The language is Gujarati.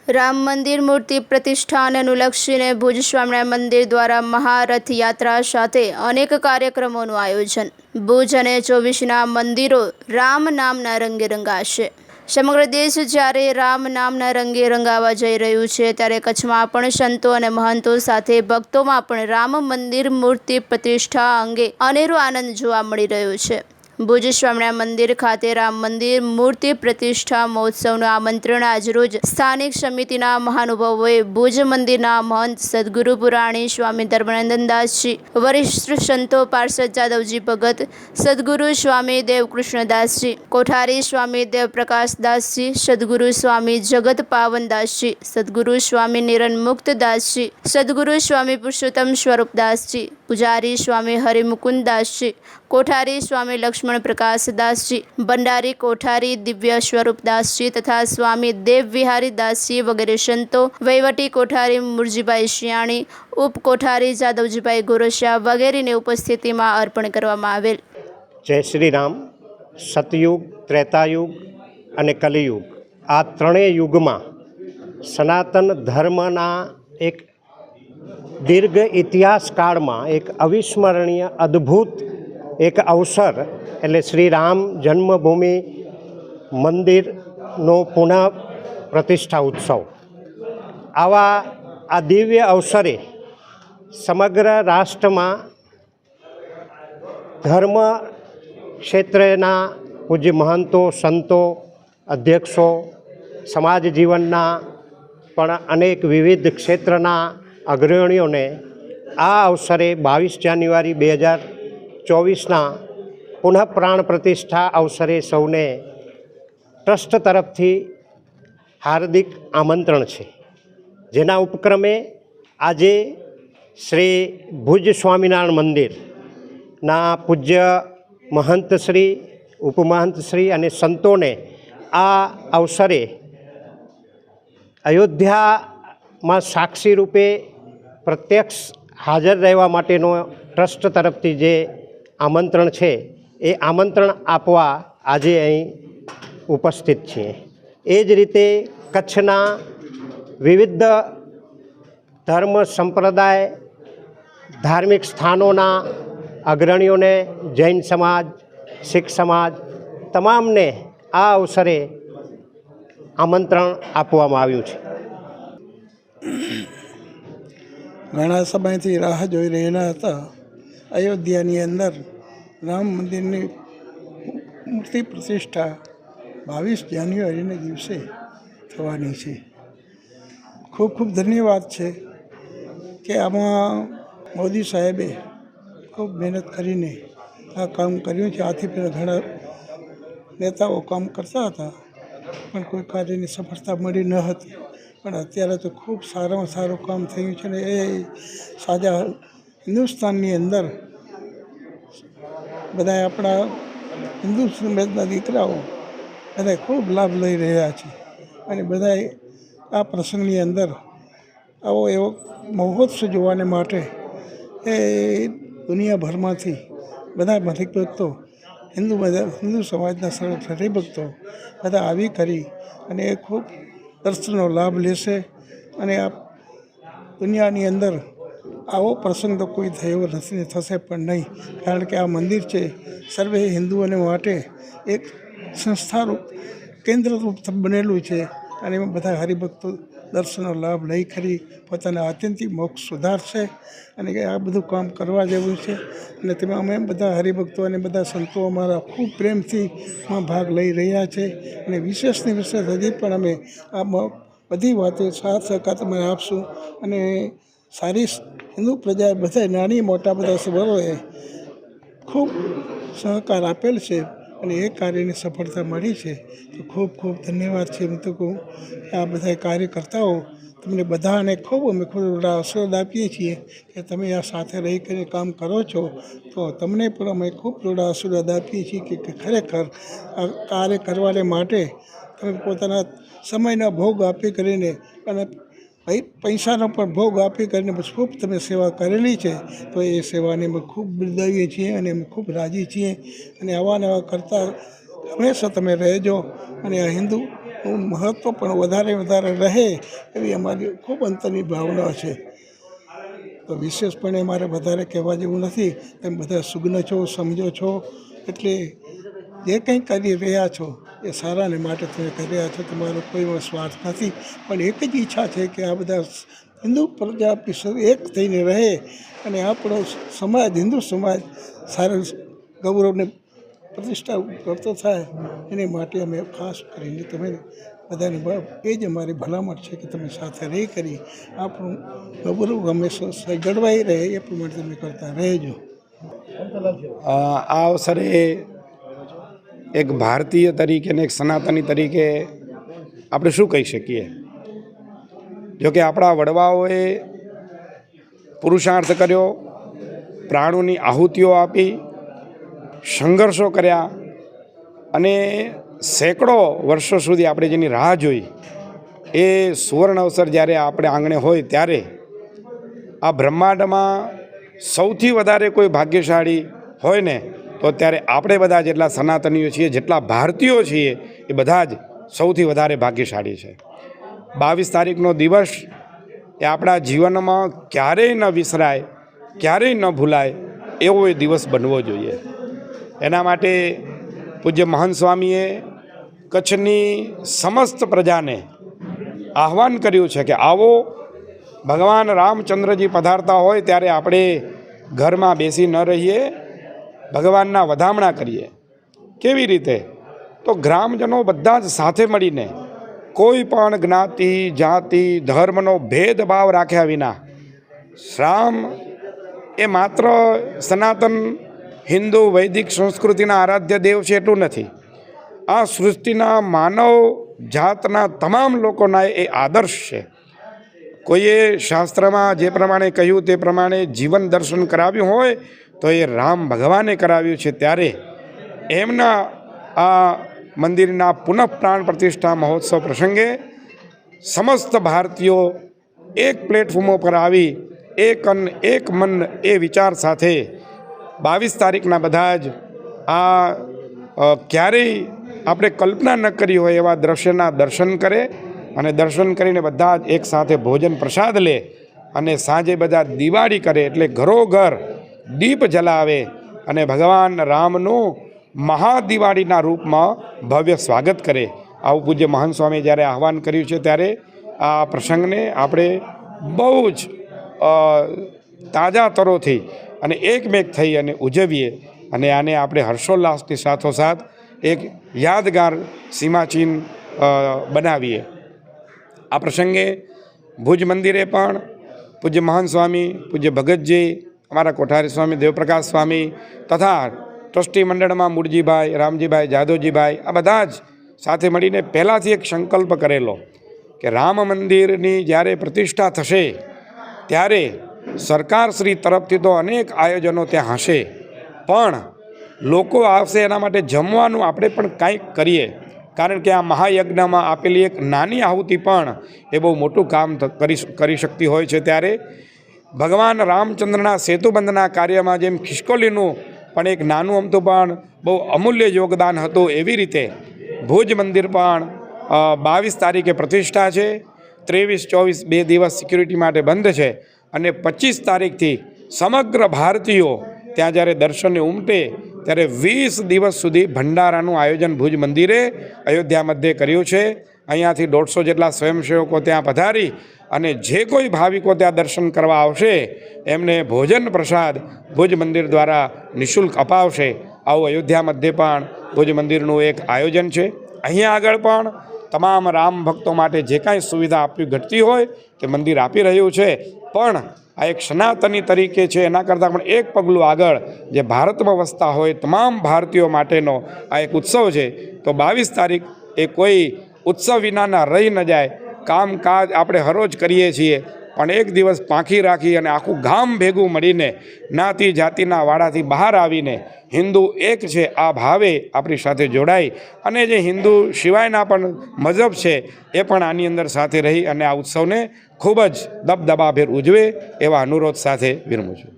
રામ મંદિર મૂર્તિ પ્રતિષ્ઠાને અનુલક્ષીને ભુજ સ્વામિનારાયણ મંદિર દ્વારા મહારથ યાત્રા સાથે અનેક કાર્યક્રમોનું આયોજન. ભુજ અને 24ના મંદિરો રામ નામના રંગે રંગાશે. સમગ્ર દેશ જ્યારે રામ નામના રંગે રંગાવા જઈ રહ્યું છે, ત્યારે કચ્છમાં પણ સંતો અને મહંતો સાથે ભક્તોમાં પણ રામ મંદિર મૂર્તિ પ્રતિષ્ઠા અંગે અનેરો આનંદ જોવા મળી રહ્યો છે. ભુજ સ્વામિનારાયણ મંદિર ખાતે રામ મંદિર મૂર્તિ પ્રતિષ્ઠા મહોત્સવનું આમંત્રણ આજરોજ સ્થાનિક સમિતિના મહાનુભાવોએ ભુજ મંદિરના મહંત સદગુરુ પુરાણી સ્વામી ધર્મનંદનદાસજી, વરિષ્ઠ સંતો પાર્ષદ જાદવજી ભગત, સદગુરુ સ્વામી દેવકૃષ્ણદાસજી, કોઠારી સ્વામી દેવપ્રકાશદાસજી, સદગુરુ સ્વામી જગત પાવનદાસજી, સદગુરુ સ્વામી નિરંમુક્તદાસજી, સદગુરુ સ્વામી પુરુષોત્તમ સ્વરૂપદાસજી, પૂજારી સ્વામી હરિમુકુંદાસજી, કોઠારી સ્વામી લક્ષ્મણ પ્રકાશદાસજી, ભંડારી કોઠારી દિવ્ય સ્વરૂપદાસજી તથા સ્વામી દેવવિહારી દાસજી વગેરે સંતો, વહીવટી કોઠારી મુરજીભાઈ શિયાણી, ઉપકોઠારી જાદવજીભાઈ ગોરસિયા વગેરેની ઉપસ્થિતિમાં અર્પણ કરવામાં આવેલ. જય શ્રી રામ. સતયુગ, ત્રેતાયુગ અને કલિયુગ, આ ત્રણેય યુગમાં સનાતન ધર્મના એક દીર્ઘ ઇતિહાસ કાળમાં એક અવિસ્મરણીય અદ્ભુત એક અવસર એટલે શ્રી રામ જન્મભૂમિ મંદિરનો પુનઃ પ્રતિષ્ઠા ઉત્સવ. આવા આ દિવ્ય અવસરે સમગ્ર રાષ્ટ્રમાં ધર્મ ક્ષેત્રના પૂજ્ય મહંતો, સંતો, અધ્યક્ષો, સમાજ જીવનના પણ અનેક વિવિધ ક્ષેત્રના અગ્રણીઓને આ અવસરે 22 જાન્યુઆરી 2024ના પુનઃ પ્રાણ પ્રતિષ્ઠા અવસરે સૌને ટ્રસ્ટ તરફથી હાર્દિક આમંત્રણ છે. જેના ઉપક્રમે આજે શ્રી ભુજ સ્વામિનારાયણ મંદિરના પૂજ્ય મહંતશ્રી, ઉપમહંતશ્રી અને સંતોને આ અવસરે અયોધ્યામાં સાક્ષી રૂપે પ્રત્યક્ષ હાજર રહેવા માટેનો ટ્રસ્ટ તરફથી જે આમંત્રણ છે, એ આમંત્રણ આપવા આજે અહીં ઉપસ્થિત છીએ. એ જ રીતે કચ્છના વિવિધ ધર્મ સંપ્રદાય, ધાર્મિક સ્થાનોના અગ્રણીઓને, જૈન સમાજ, શીખ સમાજ તમામને આ અવસરે આમંત્રણ આપવામાં આવ્યું છે. ઘણા સમયથી રાહ જોઈ રહેલા હતા. અયોધ્યાની અંદર રામ મંદિરની મૂર્તિ પ્રતિષ્ઠા 22 જાન્યુઆરીના દિવસે થવાની છે. ખૂબ ખૂબ ધન્યવાદ છે કે આમાં મોદી સાહેબે ખૂબ મહેનત કરીને આ કામ કર્યું છે. આથી પહેલાં ઘણા નેતાઓ કામ કરતા હતા, પણ કોઈ કાર્યની સફળતા મળી ન હતી. પણ અત્યારે તો ખૂબ સારામાં સારું કામ થયું છે ને એ સાજા હિન્દુસ્તાનની અંદર બધા આપણા હિન્દુ સમાજના દીકરાઓ બધા ખૂબ લાભ લઈ રહ્યા છે. અને બધાએ આ પ્રસંગની અંદર આવો એવો મહોત્સવ જોવાને માટે એ દુનિયાભરમાંથી બધા હરિભક્તો, હિન્દુ સમાજના સર્વ હરિભક્તો બધા આવી કરી અને એ ખૂબ દર્શનનો લાભ લેશે. અને આ દુનિયાની અંદર આવો પ્રસંગ તો કોઈ થયો નથી ને થશે પણ નહીં. કારણ કે આ મંદિર છે સર્વે હિન્દુઓને માટે એક સંસ્થારૂપ કેન્દ્રરૂપ બનેલું છે. અને એમાં બધા હરિભક્તો દર્શનનો લાભ લઈ કરી પોતાના આત્યંતિક મોક્ષ સુધારશે. અને આ બધું કામ કરવા જેવું છે. અને તેમાં અમે બધા હરિભક્તો અને બધા સંતો અમારા ખૂબ પ્રેમથી ભાગ લઈ રહ્યા છે. અને વિશેષની વિશેષ હજી પણ અમે આ બધી વાતો સાથ સહકાર તમે આપશું. અને સારી હિન્દુ પ્રજાએ બધા નાની મોટા બધા સભ્યોએ ખૂબ સહકાર આપેલ છે અને એ કાર્યની સફળતા મળી છે. તો ખૂબ ખૂબ ધન્યવાદ છે. હું તો કહું આ બધા કાર્યકર્તાઓ તમને બધાને ખૂબ અમે ખૂબ આશીર્વાદ આપીએ છીએ કે તમે આ સાથે રહી કરીને કામ કરો છો. તો તમને પણ અમે ખૂબ આશીર્વાદ આપીએ છીએ કે ખરેખર આ કાર્ય કરવાને માટે તમે પોતાના સમયનો ભોગ આપી કરીને અને પૈસાનો પણ ભોગ આપી કરીને ખૂબ તમે સેવા કરેલી છે. તો એ સેવાને અમે ખૂબ બિરદાવીએ છીએ અને અમે ખૂબ રાજી છીએ. અને આવા નવા કરતા હંમેશા તમે રહેજો. અને આ હિન્દુ મહત્ત્વ પણ વધારે રહે એવી અમારી ખૂબ અંતરની ભાવના છે. તો વિશેષપણે મારે વધારે કહેવા જેવું નથી. તમે બધા સુજ્ઞ છો, સમજો છો, એટલે જે કંઈ કરી રહ્યા છો એ સારાને માટે તમે કરી રહ્યા છો. તમારો કોઈ સ્વાર્થ નથી, પણ એક જ ઈચ્છા છે કે આ બધા હિન્દુ પ્રજા એક થઈને રહે અને આપણો સમાજ, હિન્દુ સમાજ સારા ગૌરવને પ્રતિષ્ઠા કરતો થાય. એને માટે અમે ખાસ કરીને તમે બધાને એ જ અમારી ભલામણ છે કે તમે સાથે રહી કરી આપણું ગૌરવ હંમેશા જળવાઈ રહે એ પ્રમાણે તમે કરતા રહેજો. આ અવસરે એક ભારતીય તરીકે ને એક સનાતની તરીકે આપણે શું કહી શકીએ? જોકે આપણા વડવાઓએ પુરુષાર્થ કર્યો, પ્રાણોની આહુતિઓ આપી, સંઘર્ષો કર્યા અને સેંકડો વર્ષો સુધી આપણે જેની રાહ જોઈ એ સુવર્ણ અવસર જ્યારે આપણે આંગણે હોય ત્યારે આ બ્રહ્માંડમાં સૌથી વધારે કોઈ ભાગ્યશાળી હોય ને તો ત્યારે આપણે બધા જેટલા સનાતનીઓ છીએ, જેટલા ભારતીયો છીએ એ બધા જ સૌથી વધારે ભાગ્યશાળી છે. 22 તારીખનો દિવસ એ આપણા જીવનમાં ક્યારેય ન વિસરાય, ક્યારેય ન ભૂલાય એવો એ દિવસ બનવો જોઈએ. એના માટે પૂજ્ય મહંત સ્વામીએ કચ્છની સમસ્ત પ્રજાને આહ્વાન કર્યું છે કે આવો, ભગવાન રામચંદ્રજી પધારતા હોય ત્યારે આપણે ઘરમાં બેસી ન રહીએ, ભગવાનના વધામણા કરીએ. કેવી રીતે? તો ગ્રામજનો બધા જ સાથે મળીને કોઈ પણ જ્ઞાતિ, જાતિ, ધર્મનો ભેદભાવ રાખ્યા વિના રામ એ માત્ર સનાતન હિન્દુ વૈદિક સંસ્કૃતિના આરાધ્ય દેવ છે એટલું નથી. આ સૃષ્ટિના માનવ જાતના તમામ લોકોના એ આદર્શ છે. કોઈએ શાસ્ત્રમાં જે પ્રમાણે કહ્યું તે પ્રમાણે જીવન દર્શન કરાવ્યું હોય તો એ રામ ભગવાને કરાવ્યું છે. ત્યારે એમના આ મંદિરના પુનઃ પ્રાણ પ્રતિષ્ઠા મહોત્સવ પ્રસંગે સમસ્ત ભારતીયો એક પ્લેટફોર્મ પર આવી એક અન્ન એક મન એ વિચાર સાથે 22 તારીખના બધા જ આ ક્યારેય આપણે કલ્પના ન કરી હોય એવા દ્રશ્યના દર્શન કરે અને દર્શન કરીને બધા જ એક સાથે ભોજન પ્રસાદ લે અને સાંજે બધા દિવાળી કરે, એટલે ઘરોઘર દીપ જલાવે અને ભગવાન રામનું મહાદિવાળીના રૂપમાં ભવ્ય સ્વાગત કરે. આવું પૂજ્ય મહંત સ્વામી જ્યારે આહવાન કર્યું છે ત્યારે આ પ્રસંગને આપણે બહુ જ તાજા તરોથી અને એકમેક થઈ અને ઉજવીએ અને આને આપણે હર્ષોલ્લાસની સાથોસાથ એક યાદગાર સીમાચિહ્ન બનાવીએ. આ પ્રસંગે ભુજ મંદિરે પણ પૂજ્ય મહંત સ્વામી, પૂજ્ય ભગતજી, અમારા કોઠારી સ્વામી દેવપ્રકાશ સ્વામી તથા ટ્રસ્ટી મંડળમાં મૂળજીભાઈ, રામજીભાઈ, જાદવજીભાઈ આ બધા જ સાથે મળીને પહેલાંથી એક સંકલ્પ કરેલો કે રામ મંદિરની જ્યારે પ્રતિષ્ઠા થશે ત્યારે સરકારશ્રી તરફથી તો અનેક આયોજનો ત્યાં હશે, પણ લોકો આવશે એના માટે જમવાનું આપણે પણ કંઈક કરીએ. કારણ કે આ મહાયજ્ઞમાં આપેલી એક નાની આહુતિ પણ એ બહુ મોટું કામ કરી શકતી હોય છે. ત્યારે ભગવાન રામચંદ્રના સેતુબંધના કાર્યમાં જેમ ખિસકોલીનું પણ એક નાનું અમથું પણ બહુ અમૂલ્ય યોગદાન હતું, એવી રીતે ભુજ મંદિર પણ 22 તારીખે પ્રતિષ્ઠા છે. 23-24 2 દિવસ સિક્યુરિટી માટે બંધ છે અને 25 તારીખથી સમગ્ર ભારતીયો ત્યાં જ્યારે દર્શને ઉમટે ત્યારે 20 દિવસ સુધી ભંડારાનું આયોજન ભુજ મંદિરે અયોધ્યા મધ્યે કર્યું છે. અહીંયાથી 150 જેટલા સ્વયંસેવકો ત્યાં પધારી અને જે કોઈ ભાવિકો ત્યાં દર્શન કરવા આવશે એમને ભોજન પ્રસાદ ભુજ મંદિર દ્વારા નિઃશુલ્ક અપાવશે. આવું અયોધ્યા મધ્યે પણ ભુજ મંદિરનું એક આયોજન છે. અહીંયા આગળ પણ તમામ રામ ભક્તો માટે જે કાંઈ સુવિધા આપવી ઘટતી હોય તે મંદિર આપી રહ્યું છે, પણ આ એક સનાતની તરીકે છે એના કરતાં પણ એક પગલું આગળ જે ભારતમાં વસતા હોય તમામ ભારતીયો માટેનો આ એક ઉત્સવ છે. તો 22 તારીખ એ કોઈ ઉત્સવ વિનાના રહી ન જાય. કામકાજ આપણે હરોજ કરીએ છીએ, પણ એક દિવસ પાંખી રાખી અને આખું ગામ ભેગું મળીને જ્ઞાતિ જાતિના વાડાથી બહાર આવીને હિન્દુ એક છે આ ભાવે આપણી સાથે જોડાઈ અને જે હિન્દુ સિવાયના પણ મઝહબ છે એ પણ આની અંદર સાથે રહી અને આ ઉત્સવને ખૂબ જ દબદબાભેર ઉજવે એવા અનુરોધ સાથે વિરમું છું.